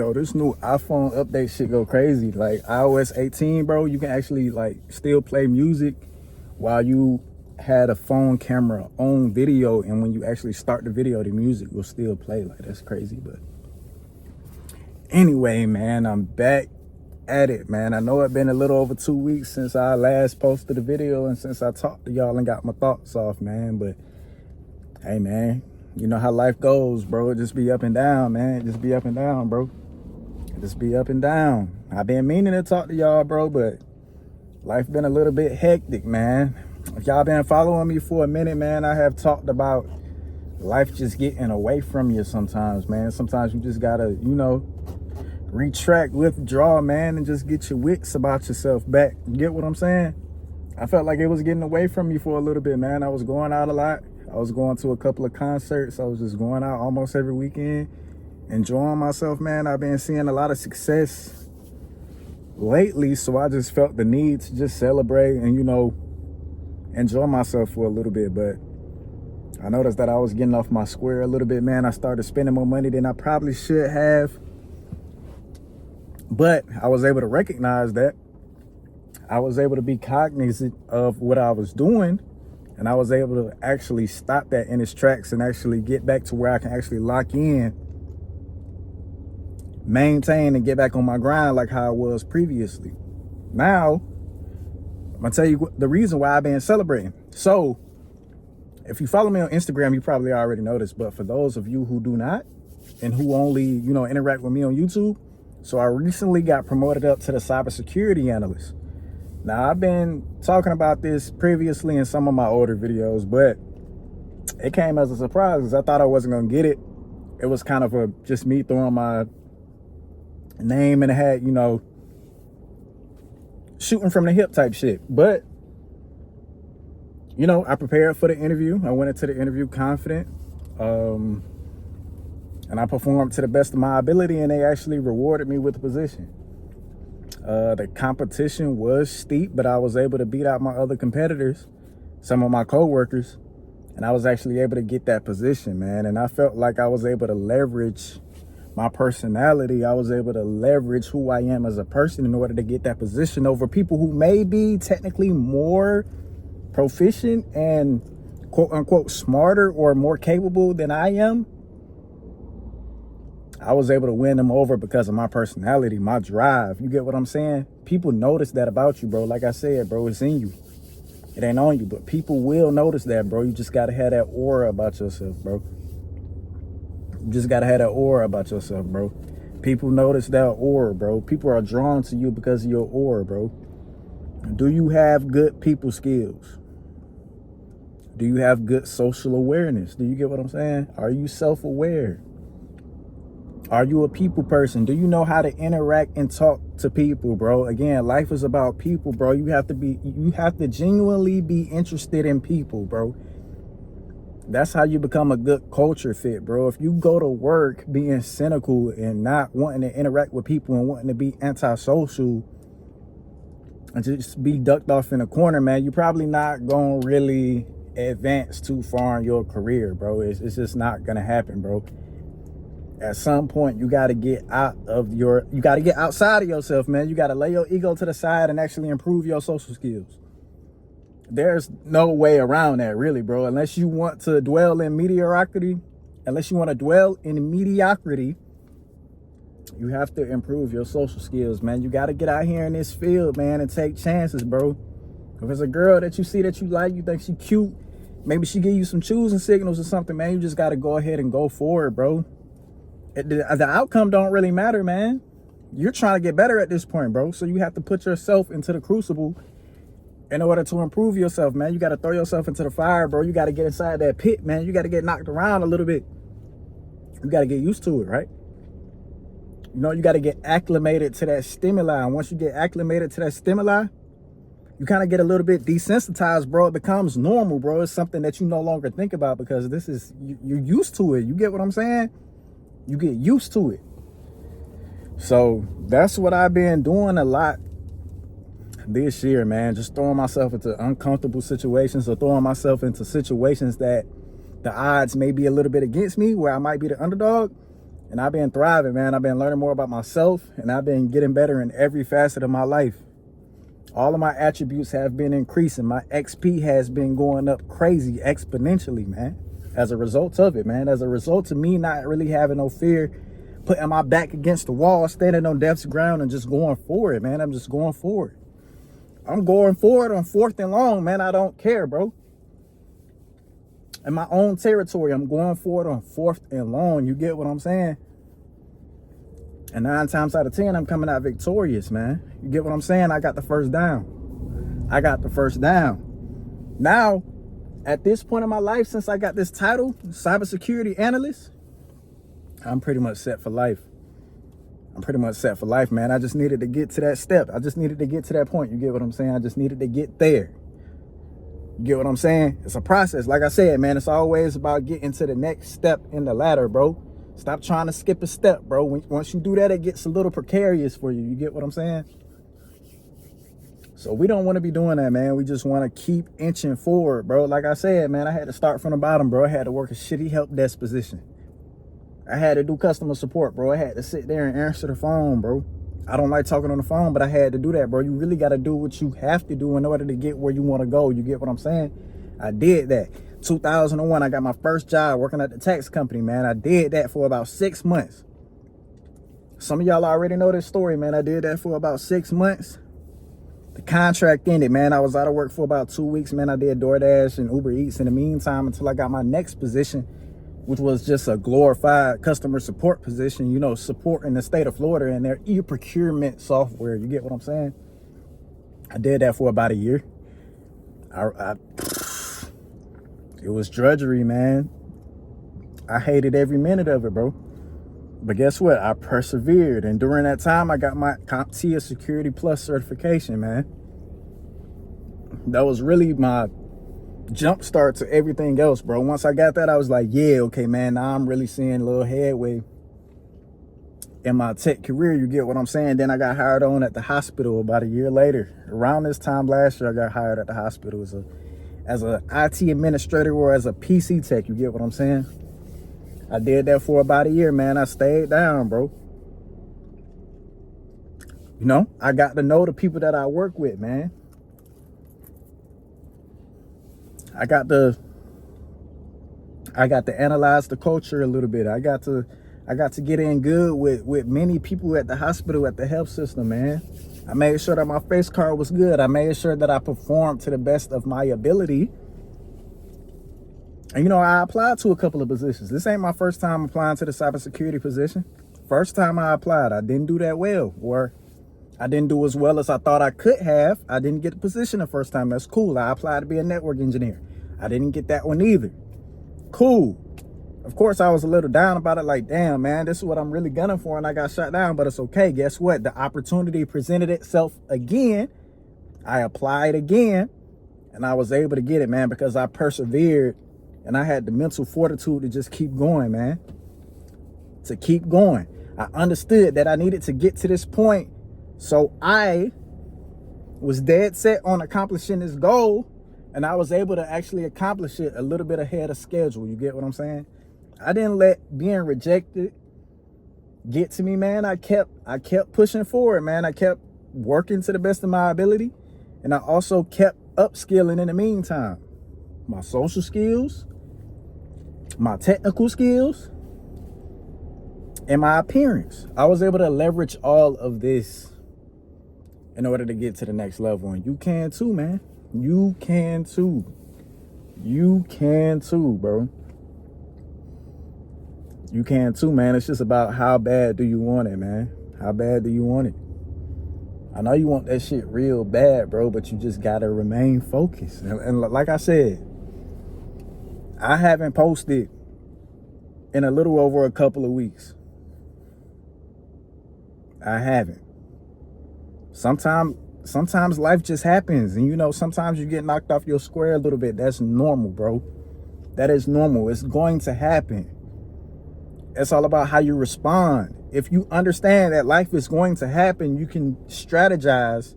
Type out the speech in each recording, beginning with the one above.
Yo, this new iPhone update shit go crazy. Like iOS 18, bro, you can actually like still play music while you had a phone camera on video, and when you actually start the video, the music will still play. Like, that's crazy. But anyway, man, I'm back at it, man. I know it's been a little over 2 weeks since I last posted a video and since I talked to y'all and got my thoughts off, man. But hey, man, you know how life goes, bro. Just be up and down, man. Just be up and down, bro. Just be up and down. I've been meaning to talk to y'all, bro, but life been a little bit hectic, man. If y'all been following me for a minute, man, I have talked about life just getting away from you sometimes, man. Sometimes you just gotta, retract, withdraw, man, and just get your wits about yourself back. You get what I'm saying? I felt like it was getting away from me for a little bit, man. I was going out a lot. I was going to a couple of concerts. I was just going out almost every weekend, enjoying myself, man. I've been seeing a lot of success lately, so I just felt the need to just celebrate and, enjoy myself for a little bit. But I noticed that I was getting off my square a little bit, man. I started spending more money than I probably should have. But I was able to recognize that. I was able to be cognizant of what I was doing, and I was able to actually stop that in its tracks and actually get back to where I can actually lock in, maintain, and get back on my grind like how I was previously. Now, I'm gonna tell you the reason why I've been celebrating. So, if you follow me on Instagram, you probably already know this, but for those of you who do not and who only, interact with me on YouTube, so I recently got promoted up to the cybersecurity analyst. Now, I've been talking about this previously in some of my older videos, but it came as a surprise because I thought I wasn't going to get it. It was kind of just me throwing my name in the hat, shooting from the hip type shit. But, I prepared for the interview. I went into the interview confident. And I performed to the best of my ability, and they actually rewarded me with the position. The competition was steep, but I was able to beat out my other competitors, some of my co-workers, and I was actually able to get that position, man. And I felt like I was able to leverage my personality. I was able to leverage who I am as a person in order to get that position over people who may be technically more proficient and quote unquote smarter or more capable than I am. I was able to win them over because of my personality, my drive. You get what I'm saying? People notice that about you, bro. Like I said, bro, it's in you. It ain't on you, but people will notice that, bro. You just got to have that aura about yourself, bro. You just got to have that aura about yourself, bro. People notice that aura, bro. People are drawn to you because of your aura, bro. Do you have good people skills? Do you have good social awareness? Do you get what I'm saying? Are you self-aware? Are you a people person? Do you know how to interact and talk to people, bro? Again, life is about people, bro. You have to genuinely be interested in people, bro. That's how you become a good culture fit, bro. If you go to work being cynical and not wanting to interact with people and wanting to be antisocial and just be ducked off in a corner, man, you're probably not going to really advance too far in your career, bro. It's just not going to happen, bro. At some point, you got to get outside of yourself, man. You got to lay your ego to the side and actually improve your social skills. There's no way around that, really, bro. Unless you want to dwell in mediocrity, you have to improve your social skills, man. You got to get out here in this field, man, and take chances, bro. If it's a girl that you see that you like, you think she cute, maybe she give you some choosing signals or something, man, you just got to go ahead and go for it, bro. The outcome don't really matter, man. You're trying to get better at this point, bro. So you have to put yourself into the crucible in order to improve yourself, man. You got to throw yourself into the fire, bro. You got to get inside that pit, man. You got to get knocked around a little bit. You got to get used to it, right? You got to get acclimated to that stimuli. And once you get acclimated to that stimuli, you kind of get a little bit desensitized, bro. It becomes normal, bro. It's something that you no longer think about because you're used to it. You get what I'm saying? You get used to it. So that's what I've been doing a lot this year, man. Just throwing myself into uncomfortable situations or throwing myself into situations that the odds may be a little bit against me, where I might be the underdog, And I've been thriving, man. I've been learning more about myself, and I've been getting better in every facet of my life. All of my attributes have been increasing. My XP has been going up crazy exponentially, man. As a result of it, man. As a result of me not really having no fear, putting my back against the wall, standing on death's ground and just going for it, man. I'm just going for it. I'm going for it on 4th and long, man. I don't care, bro. In my own territory, I'm going for it on 4th and long. You get what I'm saying? And 9 times out of 10, I'm coming out victorious, man. You get what I'm saying? I got the first down. I got the first down. Now, at this point in my life, since I got this title, cybersecurity analyst, I'm pretty much set for life. I'm pretty much set for life, man. I just needed to get to that step. I just needed to get to that point. You get what I'm saying? I just needed to get there. You get what I'm saying? It's a process. Like I said, man, it's always about getting to the next step in the ladder, bro. Stop trying to skip a step, bro. Once you do that, it gets a little precarious for you. You get what I'm saying? So we don't want to be doing that, man. We just want to keep inching forward, bro. Like I said, man, I had to start from the bottom, bro. I had to work a shitty help desk position. I had to do customer support, bro. I had to sit there and answer the phone, bro. I don't like talking on the phone, but I had to do that, bro. You really got to do what you have to do in order to get where you want to go. You get what I'm saying? I did that. 2001, I got my first job working at the tax company, man. I did that for about 6 months. Some of y'all already know this story, man. I did that for about 6 months. The contract ended, man. I was out of work for about 2 weeks, man. I did DoorDash and Uber Eats in the meantime until I got my next position, which was just a glorified customer support position, you know, supporting the state of Florida and their e-procurement software. You get what I'm saying? I did that for about a year. It was drudgery, man. I hated every minute of it, bro. But guess what? I persevered. And during that time, I got my CompTIA Security Plus certification, man. That was really my jump start to everything else, bro. Once I got that, I was like, yeah, okay, man, now I'm really seeing a little headway in my tech career. You get what I'm saying? Then I got hired on at the hospital about a year later. Around this time last year, I got hired at the hospital as a IT administrator or as a PC tech. You get what I'm saying? I did that for about a year, man. I stayed down, bro. You know, I got to know the people that I work with, man. I got to analyze the culture a little bit. I got to get in good with many people at the hospital, at the health system, man. I made sure that my face card was good. I made sure that I performed to the best of my ability. And, you know, I applied to a couple of positions. This ain't my first time applying to the cybersecurity position. First time I applied, I didn't do that well, or I didn't do as well as I thought I could have. I didn't get the position the first time. That's cool. I applied to be a network engineer. I didn't get that one either. Cool. Of course, I was a little down about it, like, damn, man, this is what I'm really gunning for, and I got shut down, but it's okay. Guess what? The opportunity presented itself again. I applied again, and I was able to get it, man, because I persevered, and I had the mental fortitude to just keep going, man. To keep going. I understood that I needed to get to this point, so I was dead set on accomplishing this goal, and I was able to actually accomplish it a little bit ahead of schedule. You get what I'm saying? I didn't let being rejected get to me, man. I kept pushing forward, man. I kept working to the best of my ability, and I also kept upskilling in the meantime. My social skills, my technical skills, and my appearance. I was able to leverage all of this in order to get to the next level, and you can too, man. You can too. You can too, bro. You can too, man. It's just about how bad do you want it, man. How bad do you want it? I know you want that shit real bad, bro, but you just gotta remain focused. And like I said, I haven't posted in a little over a couple of weeks. I haven't. Sometimes life just happens, and you know, sometimes you get knocked off your square a little bit. That's normal, bro. That is normal. It's going to happen. It's all about how you respond. If you understand that life is going to happen, you can strategize,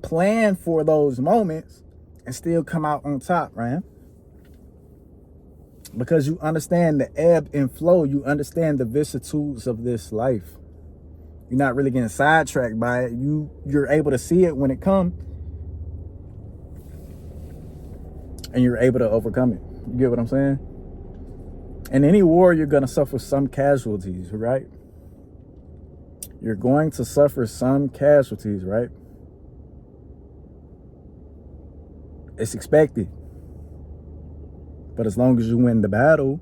plan for those moments, and still come out on top, man. Because you understand the ebb and flow. You understand the vicissitudes of this life. You're not really getting sidetracked by it. You're able to see it when it comes, and you're able to overcome it. You get what I'm saying? In any war, you're going to suffer some casualties, right? You're going to suffer some casualties, right? It's expected. But as long as you win the battle,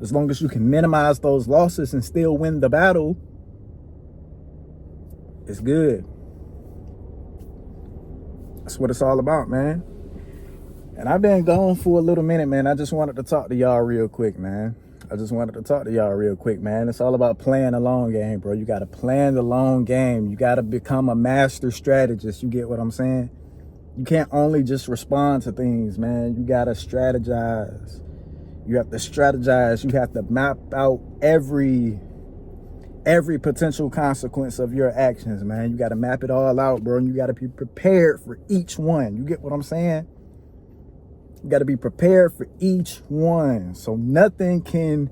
as long as you can minimize those losses and still win the battle, it's good. That's what it's all about, man. And I've been gone for a little minute, man. I just wanted to talk to y'all real quick, man. It's all about playing the long game, bro. You got to plan the long game. You got to become a master strategist. You get what I'm saying? You can't only just respond to things, man. You got to strategize. You have to strategize. You have to map out every potential consequence of your actions, man. You got to map it all out, bro. And you got to be prepared for each one. You get what I'm saying? You got to be prepared for each one. So nothing can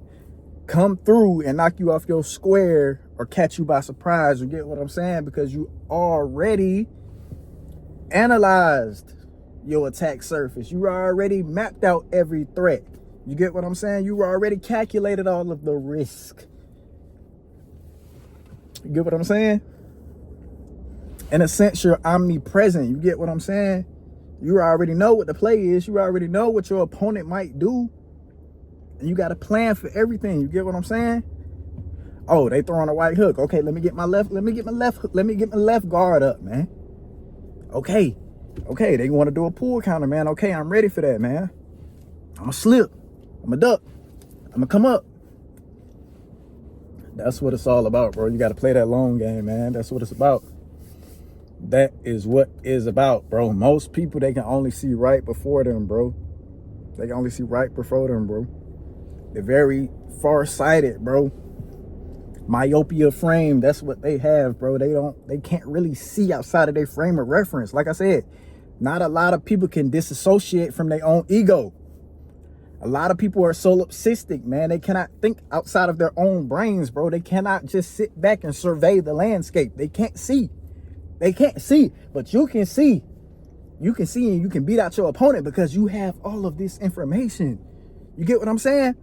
come through and knock you off your square or catch you by surprise. You get what I'm saying? Because you already analyzed your attack surface. You already mapped out every threat. You get what I'm saying? You already calculated all of the risk. You get what I'm saying? In a sense, you're omnipresent. You get what I'm saying? You already know what the play is. You already know what your opponent might do. And you got to plan for everything. You get what I'm saying? Oh, they throwing a white hook. Okay, let me get my left guard up, man. Okay, they want to do a pull counter, man. Okay, I'm ready for that, man. I'm going to slip. I'm going to duck. I'm going to come up. That's what it's all about, bro. You got to play that long game, man. That's what it's about. That is what it's about, bro. Most people, they can only see right before them, bro. They're very far-sighted, bro. Myopia frame, that's what they have, bro. They can't really see outside of their frame of reference. Like I said, not a lot of people can disassociate from their own ego. A lot of people are solipsistic, man. They cannot think outside of their own brains, bro. They cannot just sit back and survey the landscape. They can't see. But you can see. You can see and you can beat out your opponent because you have all of this information. You get what I'm saying?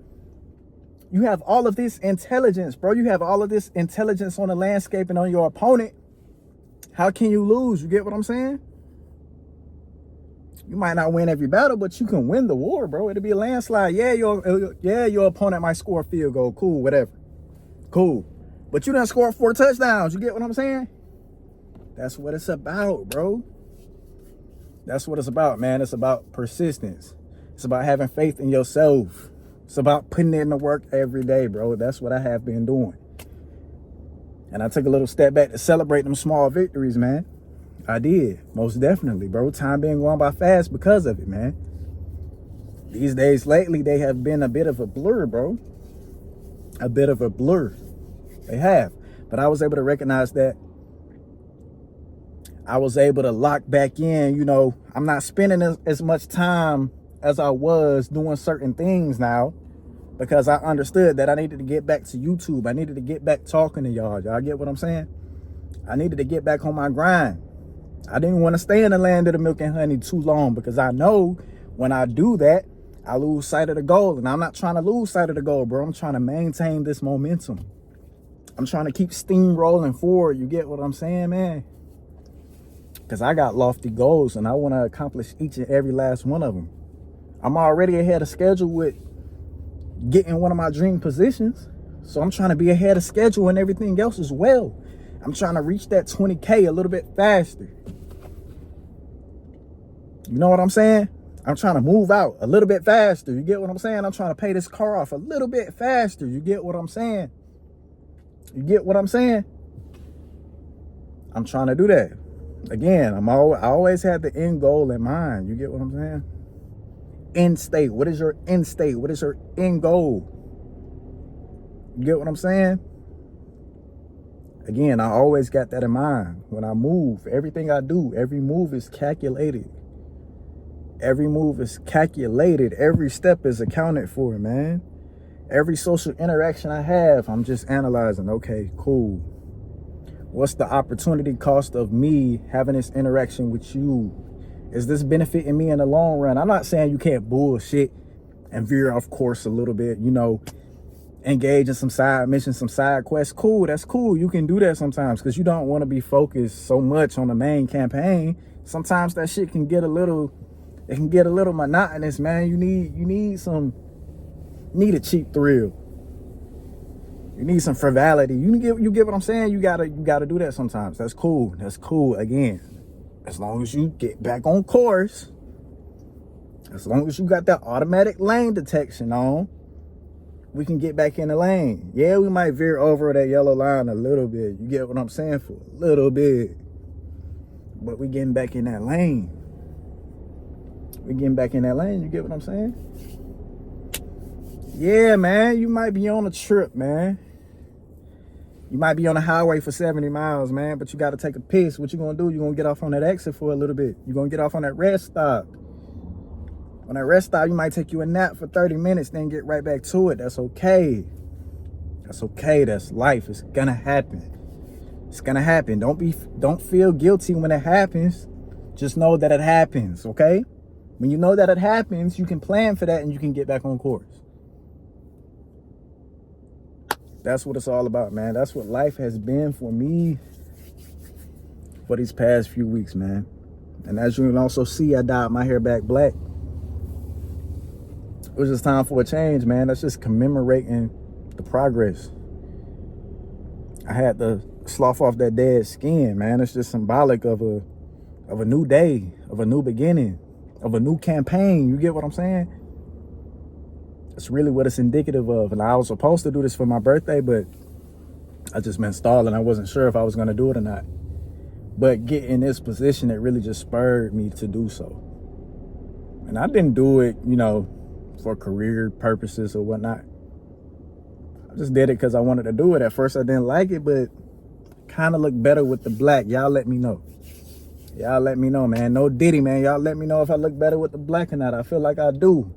You have all of this intelligence, bro. You have all of this intelligence on the landscape and on your opponent. How can you lose? You get what I'm saying? You might not win every battle, but you can win the war, bro. It'll be a landslide. Yeah, your opponent might score a field goal. Cool, whatever. Cool. But you done scored 4 touchdowns. You get what I'm saying? That's what it's about, bro. That's what it's about, man. It's about persistence. It's about having faith in yourself. It's about putting in the work every day, bro. That's what I have been doing. And I took a little step back to celebrate them small victories, man. I did, most definitely, bro. Time been going by fast because of it, man. These days lately, they have been a bit of a blur, bro. A bit of a blur. They have. But I was able to recognize that. I was able to lock back in. You know, I'm not spending as much time as I was doing certain things now because I understood that I needed to get back to YouTube. I needed to get back talking to y'all. Y'all get what I'm saying? I needed to get back on my grind. I didn't want to stay in the land of the milk and honey too long because I know when I do that, I lose sight of the goal. And I'm not trying to lose sight of the goal, bro. I'm trying to maintain this momentum. I'm trying to keep steam rolling forward. You get what I'm saying, man? Because I got lofty goals and I want to accomplish each and every last one of them. I'm already ahead of schedule with getting one of my dream positions. So I'm trying to be ahead of schedule and everything else as well. I'm trying to reach that 20K a little bit faster. You know what I'm saying? I'm trying to move out a little bit faster. You get what I'm saying? I'm trying to pay this car off a little bit faster. You get what I'm saying? You get what I'm saying? I'm trying to do that. Again, I always had the end goal in mind. You get what I'm saying? End state. What is your end state? What is your end goal? You get what I'm saying? Again, I always got that in mind. When I move, everything I do, every move is calculated. Every move is calculated. Every step is accounted for, man. Every social interaction I have, I'm just analyzing. Okay, cool. What's the opportunity cost of me having this interaction with you? Is this benefiting me in the long run? I'm not saying you can't bullshit and veer off course a little bit, you know, engage in some side missions, some side quests. Cool, that's cool. You can do that sometimes because you don't want to be focused so much on the main campaign. Sometimes that shit can get a little monotonous, man. You need a cheap thrill. You need some frivolity. You get what I'm saying? You gotta do that sometimes. That's cool. That's cool. Again, as long as you get back on course, as long as you got that automatic lane detection on, we can get back in the lane. Yeah, we might veer over that yellow line a little bit. You get what I'm saying? For a little bit. But we getting back in that lane. We getting back in that lane. You get what I'm saying? Yeah, man. You might be on a trip, man. You might be on the highway for 70 miles, man, but you got to take a piss. What you going to do? You're going to get off on that exit for a little bit. You're going to get off on that rest stop. On that rest stop, you might take you a nap for 30 minutes, then get right back to it. That's okay. That's okay. That's life. It's going to happen. It's going to happen. Don't feel guilty when it happens. Just know that it happens, okay? When you know that it happens, you can plan for that and you can get back on course. That's what it's all about, man. That's what life has been for me for these past few weeks, man. And as you can also see, I dyed my hair back black. It was just time for a change, man. That's just commemorating the progress. I had to slough off that dead skin, man. It's just symbolic of a new day, of a new beginning, of a new campaign. You get what I'm saying? It's really what it's indicative of. And I was supposed to do this for my birthday, but I just been stalling. I wasn't sure if I was going to do it or not. But getting in this position, it really just spurred me to do so. And I didn't do it, you know, for career purposes or whatnot. I just did it because I wanted to do it. At first, I didn't like it, but kind of looked better with the black. Y'all let me know. Y'all let me know, man. No Diddy, man. Y'all let me know if I look better with the black or not. I feel like I do.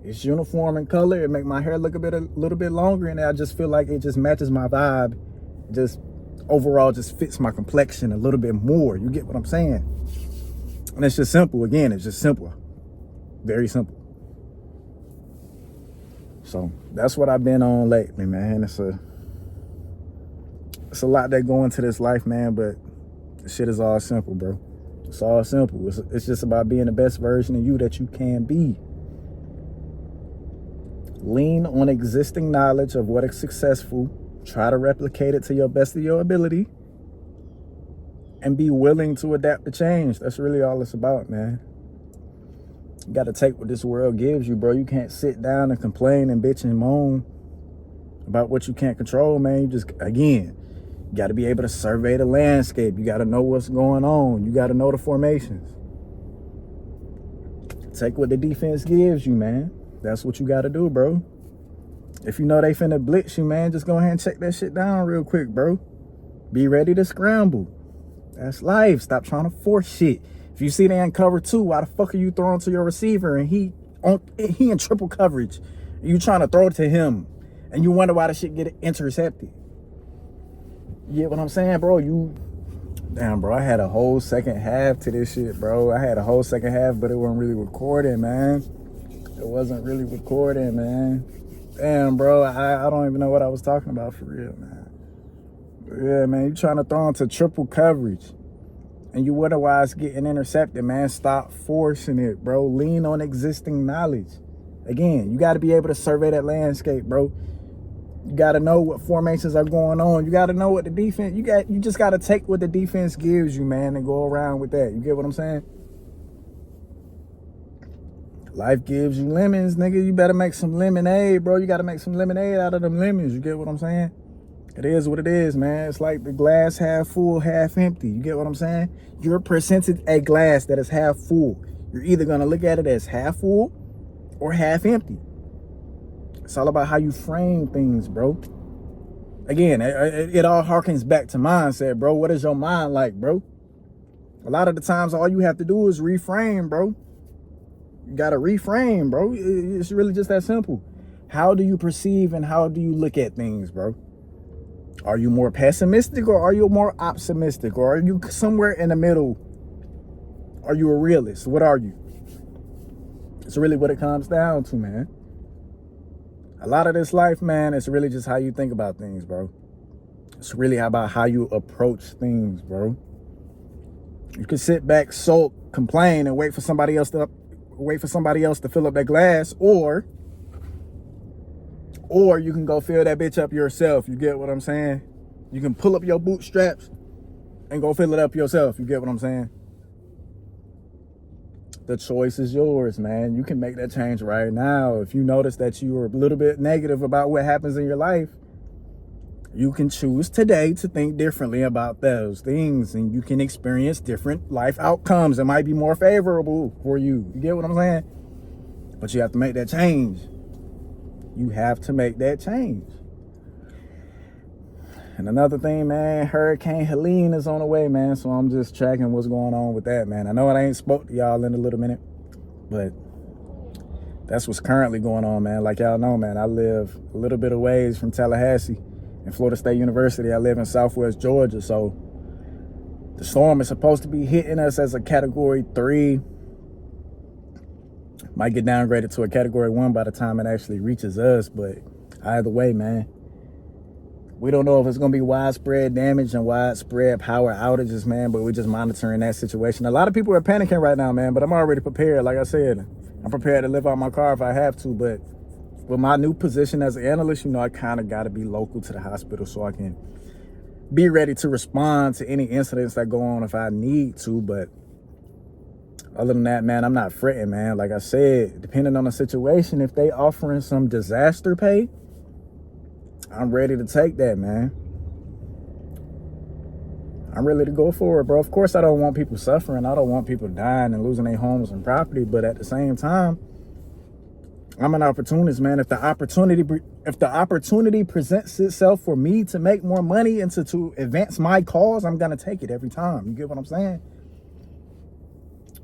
It's uniform in color. It make my hair look a little bit longer, and I just feel like it just matches my vibe. Just overall just fits my complexion a little bit more. You get what I'm saying? And it's just simple. Again, it's just simple. Very simple. So that's what I've been on lately, man. It's a lot that go into this life, man, but the shit is all simple, bro. It's all simple. It's just about being the best version of you that you can be. Lean on existing knowledge of what is successful. Try to replicate it to your best of your ability. And be willing to adapt to change. That's really all it's about, man. You got to take what this world gives you, bro. You can't sit down and complain and bitch and moan about what you can't control, man. You just, again, you got to be able to survey the landscape. You got to know what's going on. You got to know the formations. Take what the defense gives you, man. That's what you got to do, bro. If you know they finna blitz you, man, just go ahead and check that shit down real quick, bro. Be ready to scramble. That's life. Stop trying to force shit. If you see they in cover 2, why the fuck are you throwing to your receiver and he in triple coverage? You trying to throw it to him and you wonder why the shit get intercepted. You get what I'm saying, bro? Damn, bro, I had a whole second half to this shit, bro. I had a whole second half, but it wasn't really recording, man. It wasn't really recording, man. Damn, bro, I don't even know what I was talking about for real, man. But yeah, man, you trying to throw into triple coverage and you wonder why it's getting intercepted, man. Stop forcing it, bro. Lean on existing knowledge. Again, you got to be able to survey that landscape, bro. You got to know what formations are going on. You got to know what the defense, you just got to take what the defense gives you, man, and go around with that. You get what I'm saying? Life gives you lemons, nigga. You better make some lemonade, bro. You got to make some lemonade out of them lemons. You get what I'm saying? It is what it is, man. It's like the glass half full, half empty. You get what I'm saying? You're presented a glass that is half full. You're either going to look at it as half full or half empty. It's all about how you frame things, bro. Again, it all harkens back to mindset, bro. What is your mind like, bro? A lot of the times, all you have to do is reframe, bro. You gotta reframe, bro. It's really just that simple. How do you perceive and how do you look at things, bro? Are you more pessimistic or are you more optimistic? Or are you somewhere in the middle? Are you a realist? What are you? It's really what it comes down to, man. A lot of this life, man, it's really just how you think about things, bro. It's really about how you approach things, bro. You can sit back, sulk, complain, and wait for somebody else to fill up that glass, or you can go fill that bitch up yourself. You get what I'm saying? You can pull up your bootstraps and go fill it up yourself. You get what I'm saying? The choice is yours, man. You can make that change right now. If you notice that you are a little bit negative about what happens in your life, you can choose today to think differently about those things, and you can experience different life outcomes that might be more favorable for you. You get what I'm saying? But you have to make that change. You have to make that change. And another thing, man, Hurricane Helene is on the way, man. So I'm just tracking what's going on with that, man. I know I ain't spoke to y'all in a little minute, but that's what's currently going on, man. Like y'all know, man, I live a little bit of ways from Tallahassee and Florida State University. I live in Southwest Georgia. So the storm is supposed to be hitting us as a Category 3. Might get downgraded to a Category 1 by the time it actually reaches us. But either way, man, we don't know if it's going to be widespread damage and widespread power outages, man, but we're just monitoring that situation. A lot of people are panicking right now, man, but I'm already prepared. Like I said, I'm prepared to live out my car if I have to, but with my new position as an analyst, you know, I kind of got to be local to the hospital so I can be ready to respond to any incidents that go on if I need to. But other than that, man, I'm not fretting, man. Like I said, depending on the situation, if they offering some disaster pay, I'm ready to take that, man. I'm ready to go for it, bro. Of course, I don't want people suffering. I don't want people dying and losing their homes and property. But at the same time, I'm an opportunist, man. If the opportunity presents itself for me to make more money and to advance my cause, I'm gonna take it every time. You get what I'm saying?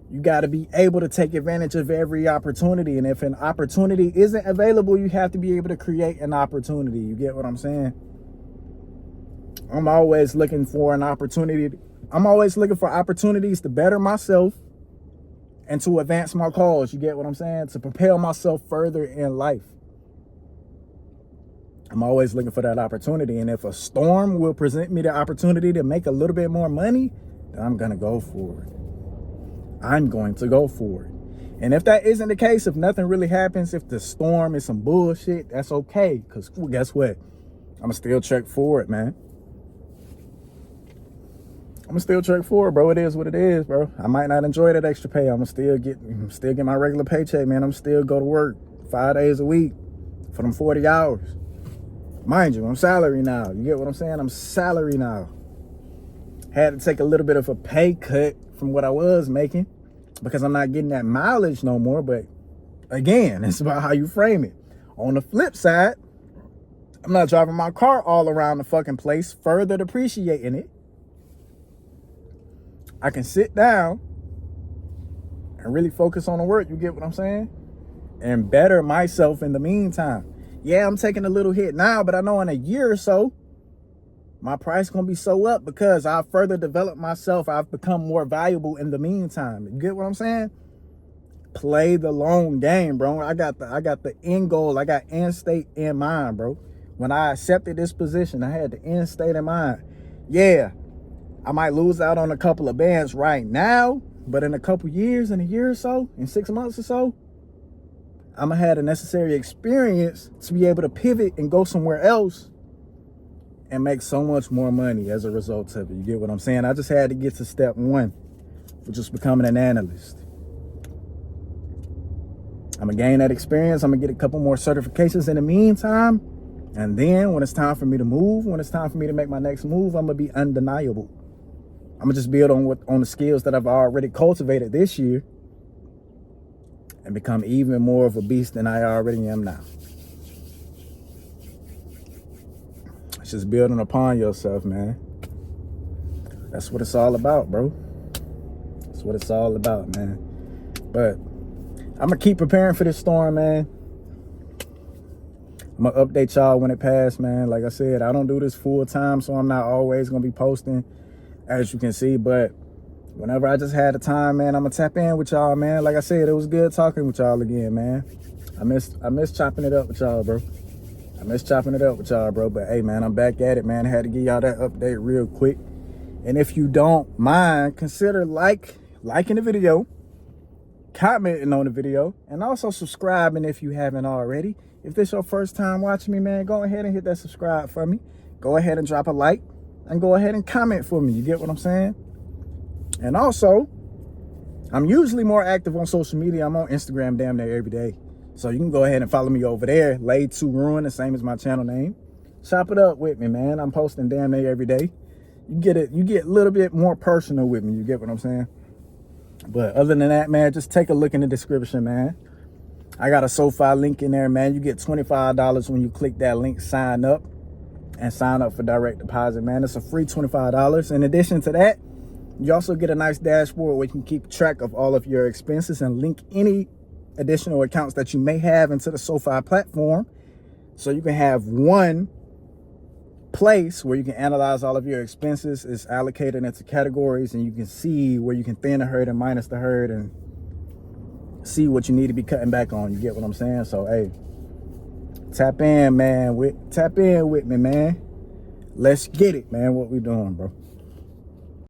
You got to be able to take advantage of every opportunity. And if an opportunity isn't available, you have to be able to create an opportunity. You get what I'm saying? I'm always looking for an opportunity. I'm always looking for opportunities to better myself and to advance my cause. You get what I'm saying? To propel myself further in life. I'm always looking for that opportunity. And if a storm will present me the opportunity to make a little bit more money, then I'm going to go for it. I'm going to go for it. And if that isn't the case, if nothing really happens, if the storm is some bullshit, that's okay. Because guess what? I'm going to still check for it, man. I'm going to still check for it, bro. It is what it is, bro. I might not enjoy that extra pay. I'm going to still get my regular paycheck, man. I'm still go to work 5 days a week for them 40 hours. Mind you, I'm salary now. You get what I'm saying? I'm salary now. Had to take a little bit of a pay cut from what I was making because I'm not getting that mileage no more. But again, it's about how you frame it. On the flip side, I'm not driving my car all around the fucking place, further depreciating it. I can sit down and really focus on the work. You get what I'm saying? And better myself in the meantime. Yeah, I'm taking a little hit now, but I know in a year or so, my price gonna be so up because I've further developed myself. I've become more valuable in the meantime. You get what I'm saying? Play the long game, bro. I got the end goal. I got end state in mind, bro. When I accepted this position, I had the end state in mind. Yeah, I might lose out on a couple of bands right now, but in a couple years, in a year or so, in 6 months or so, I'm gonna have the necessary experience to be able to pivot and go somewhere else and make so much more money as a result of it. You get what I'm saying? I just had to get to step 1, which is becoming an analyst. I'm gonna gain that experience. I'm gonna get a couple more certifications in the meantime. And then when it's time for me to move, when it's time for me to make my next move, I'm gonna be undeniable. I'm gonna just build on the skills that I've already cultivated this year and become even more of a beast than I already am now. It's just building upon yourself, man. That's what it's all about, bro. That's what it's all about, man. But I'm gonna keep preparing for this storm, man. I'm gonna update y'all when it passes, man. Like I said, I don't do this full time, so I'm not always gonna be posting, as you can see. But whenever I just had the time, man, I'm gonna tap in with y'all, man. Like I said, it was good talking with y'all again, man. I miss chopping it up with y'all, bro. But hey, man, I'm back at it, man. I had to give y'all that update real quick. And if you don't mind, consider liking the video, commenting on the video, and also subscribing if you haven't already. If this is your first time watching me, man, go ahead and hit that subscribe for me. Go ahead and drop a like, and go ahead and comment for me. You get what I'm saying? And also, I'm usually more active on social media. I'm on Instagram damn near every day. So you can go ahead and follow me over there. Laid to Ruin, the same as my channel name. Chop it up with me, man. I'm posting damn near every day. You get a little bit more personal with me. You get what I'm saying? But other than that, man, just take a look in the description, man. I got a SoFi link in there, man. You get $25 when you click that link, sign up, and sign up for direct deposit, man. It's a free $25. In addition to that, you also get a nice dashboard where you can keep track of all of your expenses and link any additional accounts that you may have into the SoFi platform. So you can have one place where you can analyze all of your expenses. It's allocated into categories, and you can see where you can thin the herd and minus the herd and see what you need to be cutting back on. You get what I'm saying? So hey, tap in with me, man. Let's get it, man. What we doing, bro?